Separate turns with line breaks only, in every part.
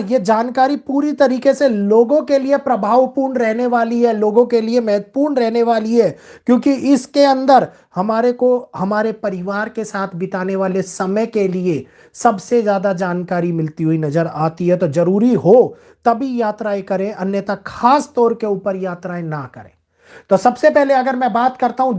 ये जानकारी पूरी तरीके से लोगों के लिए प्रभावपूर्ण रहने वाली है, लोगों के लिए महत्वपूर्ण रहने वाली है, क्योंकि इसके अंदर हमारे को हमारे परिवार के साथ बिताने वाले समय के लिए सबसे ज्यादा जानकारी मिलती हुई नजर आती है। तो जरूरी हो तभी यात्राएं करें, अन्यथा खास तौर के ऊपर यात्राएं ना करें। तो सबसे पहले अगर मैं बात करता हूं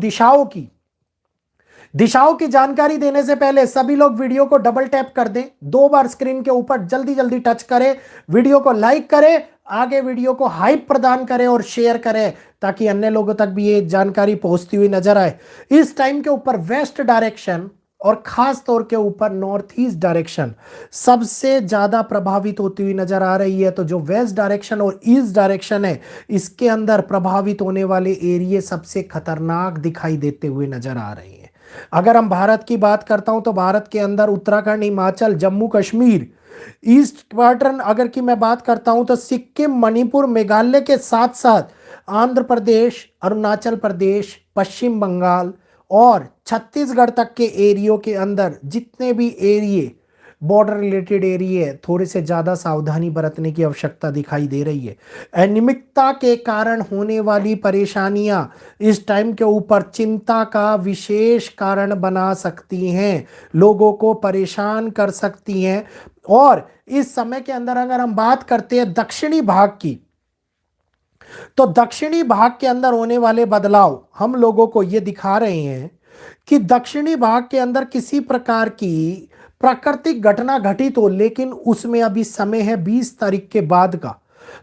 दिशाओं की जानकारी देने से पहले सभी लोग वीडियो को डबल टैप कर दें, 2 बार स्क्रीन के ऊपर जल्दी जल्दी टच करें, वीडियो को लाइक करें, आगे वीडियो को हाइप प्रदान करें और शेयर करें, ताकि अन्य लोगों तक भी ये जानकारी पहुंचती हुई नजर आए। इस टाइम के ऊपर वेस्ट डायरेक्शन और खास तौर के ऊपर नॉर्थ ईस्ट डायरेक्शन सबसे ज्यादा प्रभावित होती हुई नजर आ रही है। तो जो वेस्ट डायरेक्शन और ईस्ट डायरेक्शन है, इसके अंदर प्रभावित होने वाले एरिया सबसे खतरनाक दिखाई देते हुए नजर आ रहे हैं। अगर हम भारत की बात करता हूं तो भारत के अंदर उत्तराखंड, हिमाचल, जम्मू कश्मीर, ईस्ट क्वाड्रन अगर की मैं बात करता हूं तो सिक्किम, मणिपुर, मेघालय के साथ साथ आंध्र प्रदेश, अरुणाचल प्रदेश, पश्चिम बंगाल और छत्तीसगढ़ तक के एरियो के अंदर जितने भी एरिए बॉर्डर रिलेटेड एरिया है, थोड़े से ज्यादा सावधानी बरतने की आवश्यकता दिखाई दे रही है। अनियमितता के कारण होने वाली परेशानियां इस टाइम के ऊपर चिंता का विशेष कारण बना सकती हैं, लोगों को परेशान कर सकती हैं। और इस समय के अंदर अगर हम बात करते हैं दक्षिणी भाग की, तो दक्षिणी भाग के अंदर होने वाले बदलाव हम लोगों को यह दिखा रहे हैं कि दक्षिणी भाग के अंदर किसी प्रकार की प्राकृतिक घटना घटित हो, लेकिन उसमें अभी समय है 20 तारीख के बाद का।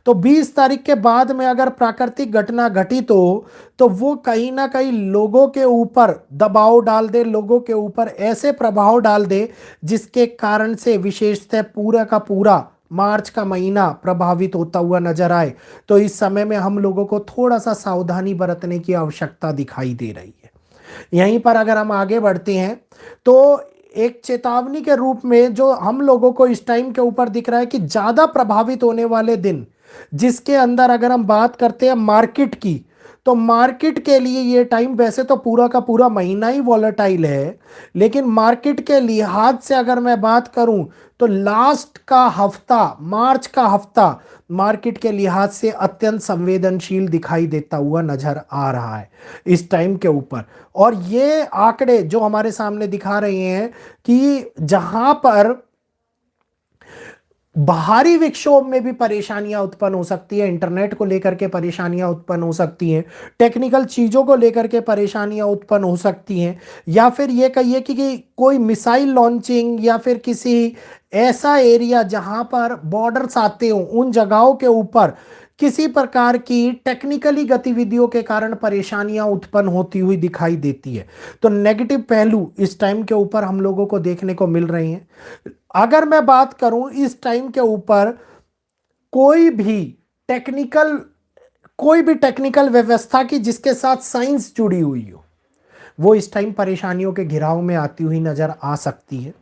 तो 20 तारीख के बाद में अगर प्राकृतिक घटना घटित हो तो वो कहीं ना कहीं लोगों के ऊपर दबाव डाल दे, लोगों के ऊपर ऐसे प्रभाव डाल दे जिसके कारण से विशेषतः पूरा का पूरा मार्च का महीना प्रभावित होता हुआ नजर आए। तो इस समय में हम लोगों को थोड़ा सा सावधानी बरतने की आवश्यकता दिखाई दे रही है। यहीं पर अगर हम आगे बढ़ते हैं तो एक चेतावनी के रूप में जो हम लोगों को इस टाइम के ऊपर दिख रहा है कि ज्यादा प्रभावित होने वाले दिन, जिसके अंदर अगर हम बात करते हैं मार्केट की, तो मार्केट के लिए ये टाइम वैसे तो पूरा का पूरा महीना ही वॉलेटाइल है, लेकिन मार्केट के लिहाज से अगर मैं बात करूं तो लास्ट का हफ्ता, मार्च का हफ्ता मार्केट के लिहाज से अत्यंत संवेदनशील दिखाई देता हुआ नजर आ रहा है इस टाइम के ऊपर। और ये आंकड़े जो हमारे सामने दिखा रहे हैं कि जहां पर बाहरी विक्षोभ में भी परेशानियां उत्पन्न हो सकती है, इंटरनेट को लेकर के परेशानियां उत्पन्न हो सकती हैं, टेक्निकल चीजों को लेकर के परेशानियां उत्पन्न हो सकती हैं, या फिर ये कहिए कि कोई मिसाइल लॉन्चिंग या फिर किसी ऐसा एरिया जहां पर बॉर्डर्स आते हो उन जगहों के ऊपर किसी प्रकार की टेक्निकली गतिविधियों के कारण परेशानियां उत्पन्न होती हुई दिखाई देती है। तो नेगेटिव पहलू इस टाइम के ऊपर हम लोगों को देखने को मिल रहे हैं। अगर मैं बात करूं इस टाइम के ऊपर कोई भी टेक्निकल व्यवस्था की जिसके साथ साइंस जुड़ी हुई हो, वो इस टाइम परेशानियों के घिराव में आती हुई नजर आ सकती है।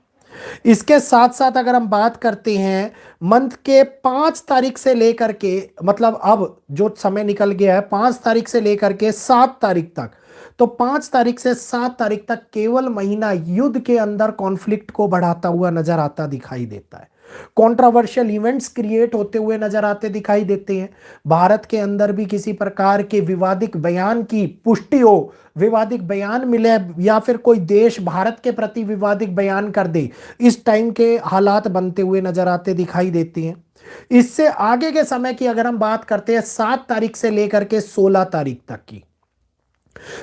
इसके साथ साथ अगर हम बात करते हैं मंथ के 5 तारीख से लेकर के, मतलब अब जो समय निकल गया है 5 तारीख से लेकर के 7 तारीख तक, तो 5 तारीख से 7 तारीख तक केवल महीना युद्ध के अंदर कॉन्फ्लिक्ट को बढ़ाता हुआ नजर आता दिखाई देता है। कंट्रोवर्शियल इवेंट्स क्रिएट होते हुए नजर आते दिखाई देते हैं। भारत के अंदर भी किसी प्रकार के विवादित बयान की पुष्टि हो, विवादित बयान मिले या फिर कोई देश भारत के प्रति विवादित बयान कर दे, इस टाइम के हालात बनते हुए नजर आते दिखाई देते हैं। इससे आगे के समय की अगर हम बात करते हैं 7 तारीख से लेकर के 16 तारीख तक की,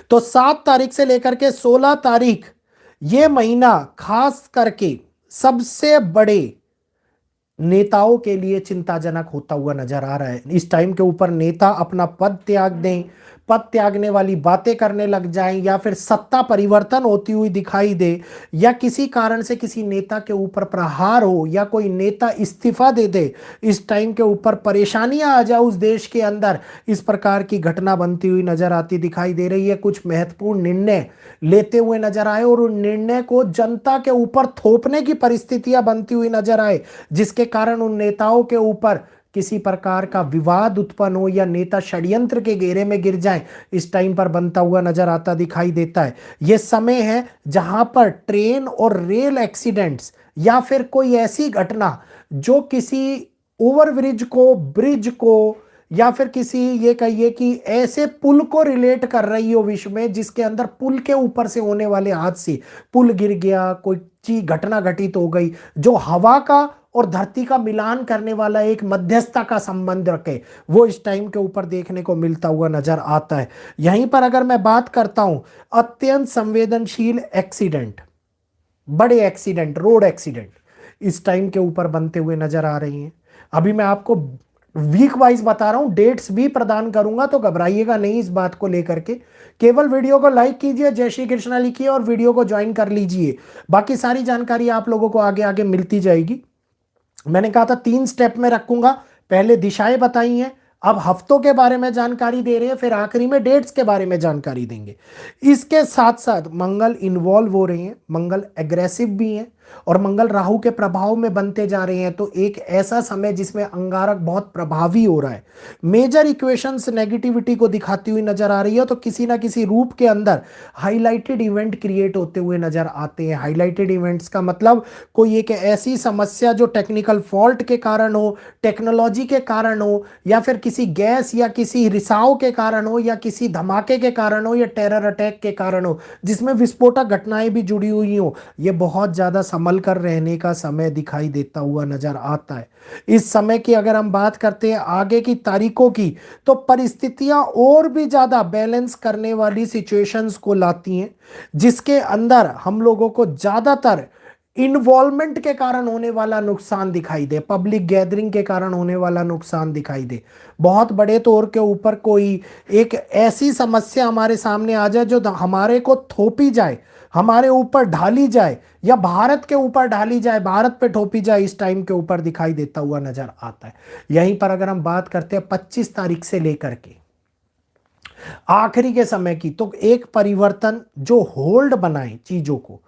तो 7 तारीख से लेकर के 16 तारीख ये महीना खास करके सबसे बड़े नेताओं के लिए चिंताजनक होता हुआ नजर आ रहा है। इस टाइम के ऊपर नेता अपना पद त्याग दें, पद त्यागने वाली बातें करने लग जाएं, या फिर सत्ता परिवर्तन होती हुई दिखाई दे, या किसी कारण से किसी नेता के ऊपर प्रहार हो, या कोई नेता इस्तीफा दे दे, इस टाइम के ऊपर परेशानियां आ जाए उस देश के अंदर, इस प्रकार की घटना बनती हुई नजर आती दिखाई दे रही है। कुछ महत्वपूर्ण निर्णय लेते हुए नजर आए और उन निर्णय को जनता के ऊपर थोपने की परिस्थितियां बनती हुई नजर आए, जिसके कारण उन नेताओं के ऊपर किसी प्रकार का विवाद उत्पन्न हो या नेता षड्यंत्र के घेरे में गिर जाएं, इस टाइम पर बनता हुआ नजर आता दिखाई देता है। यह समय है जहां पर ट्रेन और रेल एक्सीडेंट्स या फिर कोई ऐसी घटना जो किसी ओवरब्रिज को, ब्रिज को, या फिर किसी ये कहिए कि ऐसे पुल को रिलेट कर रही हो विश्व में जिसके अंदर पुल के ऊपर से होने वाले हादसे, पुल गिर गया, कोई चीज घटना घटित हो गई जो हवा का और धरती का मिलान करने वाला एक मध्यस्थता का संबंध रखे, वो इस टाइम के ऊपर देखने को मिलता हुआ नजर आता है। यहीं पर अगर मैं बात करता हूं अत्यंत संवेदनशील एक्सीडेंट, बड़े एक्सीडेंट, रोड एक्सीडेंट इस टाइम के ऊपर बनते हुए नजर आ रही हैं। अभी मैं आपको वीक वाइज बता रहा हूं, डेट्स भी प्रदान करूंगा, तो घबराइएगा नहीं इस बात को लेकर के। केवल वीडियो को लाइक कीजिए, जय श्री कृष्णा लिखिए और वीडियो को ज्वाइन कर लीजिए। बाकी सारी जानकारी आप लोगों को आगे आगे मिलती जाएगी। मैंने कहा था 3 स्टेप में रखूंगा, पहले दिशाएं बताई हैं, अब हफ्तों के बारे में जानकारी दे रहे हैं, फिर आखिरी में डेट्स के बारे में जानकारी देंगे। इसके साथ साथ मंगल इन्वॉल्व हो रहे हैं, मंगल एग्रेसिव भी हैं और मंगल राहु के प्रभाव में बनते जा रहे हैं। तो एक ऐसा समय जिसमें अंगारक बहुत प्रभावी हो रहा है, मेजर इक्वेशंस नेगेटिविटी को दिखाती हुई नजर आ रही है, तो किसी ना किसी रूप के अंदर हाईलाइटेड इवेंट क्रिएट होते हुए नजर आते हैं। हाईलाइटेड इवेंट्स का मतलब कोई एक ऐसी समस्या जो टेक्निकल फॉल्ट के कारण हो, टेक्नोलॉजी के कारण हो, या फिर किसी गैस या किसी रिसाव के कारण हो, या किसी धमाके के कारण हो, या टेरर अटैक के कारण हो, जिसमें विस्फोटक घटनाएं भी जुड़ी हुई हो, ये बहुत ज्यादा संभल कर रहने का समय दिखाई देता हुआ नजर आता है। इस समय की अगर हम बात करते हैं आगे की तारीखों की, तो परिस्थितियां और भी ज्यादा बैलेंस करने वाली सिचुएशंस को लाती हैं, जिसके अंदर हम लोगों को ज्यादातर इन्वॉल्वमेंट के कारण होने वाला नुकसान दिखाई दे, पब्लिक गैदरिंग के कारण होने वाला नुकसान दिखाई दे, बहुत बड़े तौर के ऊपर कोई एक ऐसी समस्या हमारे सामने आ जाए जो हमारे को थोपी जाए, हमारे ऊपर ढाली जाए, या भारत के ऊपर ढाली जाए, भारत पे थोपी जाए, इस टाइम के ऊपर दिखाई देता हुआ नजर आता है। यहीं पर अगर हम बात करते हैं 25 तारीख से लेकर के आखिरी के समय की, तो एक परिवर्तन जो होल्ड बनाए, चीजों को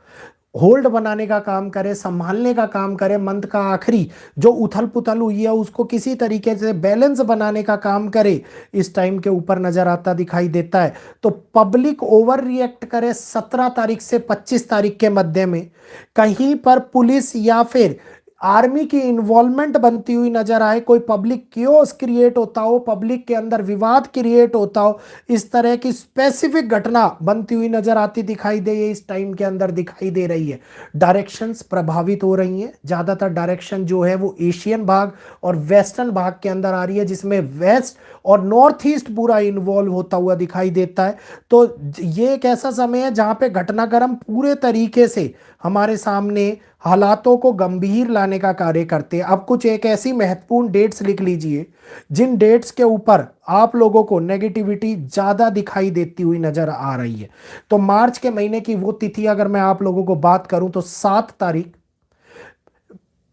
होल्ड बनाने का काम करे, संभालने का काम करे, मंथ का आखिरी जो उथल पुथल हुई है उसको किसी तरीके से बैलेंस बनाने का काम करे, इस टाइम के ऊपर नजर आता दिखाई देता है। तो पब्लिक ओवर रिएक्ट करे 17 तारीख से 25 तारीख के मध्य में, कहीं पर पुलिस या फिर आर्मी की इन्वॉल्वमेंट बनती हुई नजर आए, कोई पब्लिक क्योस क्रिएट होता हो, पब्लिक के अंदर विवाद क्रिएट होता हो, इस तरह की स्पेसिफिक घटना बनती हुई नजर आती दिखाई दे, इस टाइम के अंदर दिखाई दे रही है। डायरेक्शंस प्रभावित हो रही हैं, ज्यादातर डायरेक्शन जो है वो एशियन भाग और वेस्टर्न भाग के अंदर आ रही है, जिसमें वेस्ट और नॉर्थ ईस्ट पूरा इन्वॉल्व होता हुआ दिखाई देता है। तो ये एक ऐसा समय है जहां पे घटनाक्रम पूरे तरीके से हमारे सामने हालातों को गंभीर लाने का कार्य करते हैं। अब कुछ एक ऐसी महत्वपूर्ण डेट्स लिख लीजिए जिन डेट्स के ऊपर आप लोगों को नेगेटिविटी ज्यादा दिखाई देती हुई नजर आ रही है। तो मार्च के महीने की वो तिथि अगर मैं आप लोगों को बात करूं तो 7 तारीख,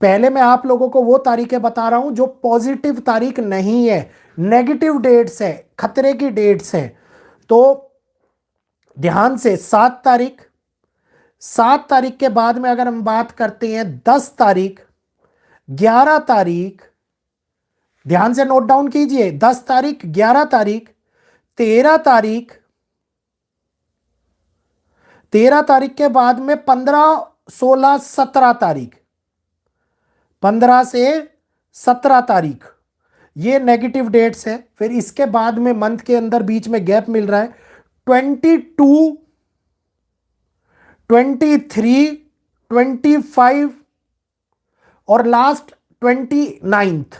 पहले मैं आप लोगों को वो तारीखें बता रहा हूं जो पॉजिटिव तारीख नहीं है, नेगेटिव डेट्स है, खतरे की डेट्स हैं। तो ध्यान से 7 तारीख, 7 तारीख के बाद में अगर हम बात करते हैं 10 तारीख, 11 तारीख, ध्यान से नोट डाउन कीजिए, 10 तारीख, 11 तारीख, 13 तारीख, 13 तारीख के बाद में 15, 16, 17 तारीख, 15 से 17 तारीख ये नेगेटिव डेट्स है। फिर इसके बाद में मंथ के अंदर बीच में गैप मिल रहा है 22, 23, 25 और लास्ट 29।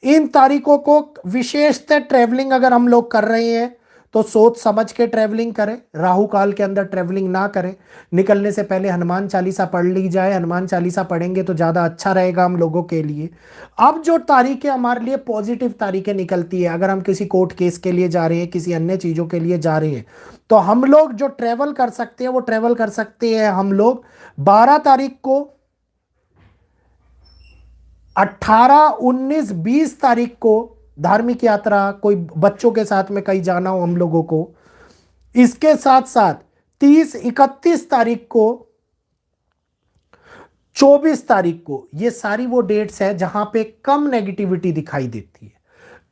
इन तारीखों को विशेषतः ट्रैवलिंग अगर हम लोग कर रहे हैं तो सोच समझ के ट्रैवलिंग करें, राहु काल के अंदर ट्रैवलिंग ना करें। निकलने से पहले हनुमान चालीसा पढ़ ली जाए, हनुमान चालीसा पढ़ेंगे तो ज़्यादा अच्छा रहेगा हम लोगों के लिए। अब जो तारीखें हमारे लिए पॉजिटिव तारीखें निकलती है, अगर हम किसी कोर्ट केस के लिए जा रहे हैं, किसी अन्य चीज़ों के लिए जा रहे हैं, तो हम लोग जो ट्रैवल कर सकते हैं वो ट्रैवल कर सकते हैं हम लोग 12 तारीख को, 18, 19, 20 तारीख को धार्मिक यात्रा, कोई बच्चों के साथ में कहीं जाना हो हम लोगों को। इसके साथ साथ 30, 31 तारीख को, 24 तारीख को, ये सारी वो डेट्स है जहां पे कम नेगेटिविटी दिखाई देती है,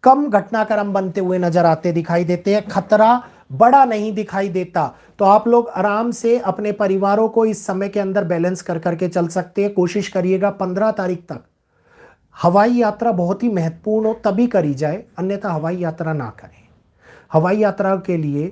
कम घटनाक्रम बनते हुए नजर आते दिखाई देते हैं, खतरा बड़ा नहीं दिखाई देता। तो आप लोग आराम से अपने परिवारों को इस समय के अंदर बैलेंस कर करके चल सकते हैं। कोशिश करिएगा 15 तारीख तक हवाई यात्रा बहुत ही महत्वपूर्ण हो तभी करी जाए, अन्यथा हवाई यात्रा ना करें। हवाई यात्रा के लिए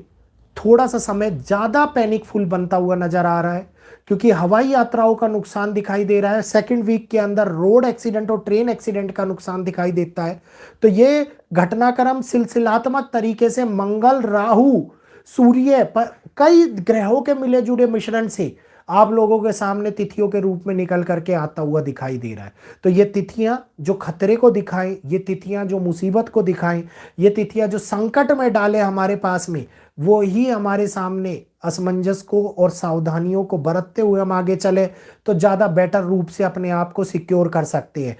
थोड़ा सा समय ज्यादा पैनिकफुल बनता हुआ नजर आ रहा है, क्योंकि हवाई यात्राओं का नुकसान दिखाई दे रहा है। सेकंड वीक के अंदर रोड एक्सीडेंट और ट्रेन एक्सीडेंट का नुकसान दिखाई देता है। तो ये घटनाक्रम सिलसिलात्मक तरीके से मंगल, राहु, सूर्य पर कई ग्रहों के मिले जुले मिश्रण से आप लोगों के सामने तिथियों के रूप में निकल करके आता हुआ दिखाई दे रहा है। तो ये तिथियां जो खतरे को दिखाएं, ये तिथियां जो मुसीबत को दिखाएं, ये तिथियां जो संकट में डाले हमारे पास में, वो ही हमारे सामने असमंजस को और सावधानियों को बरतते हुए हम आगे चले तो ज्यादा बेटर रूप से अपने आप को सिक्योर कर सकते हैं।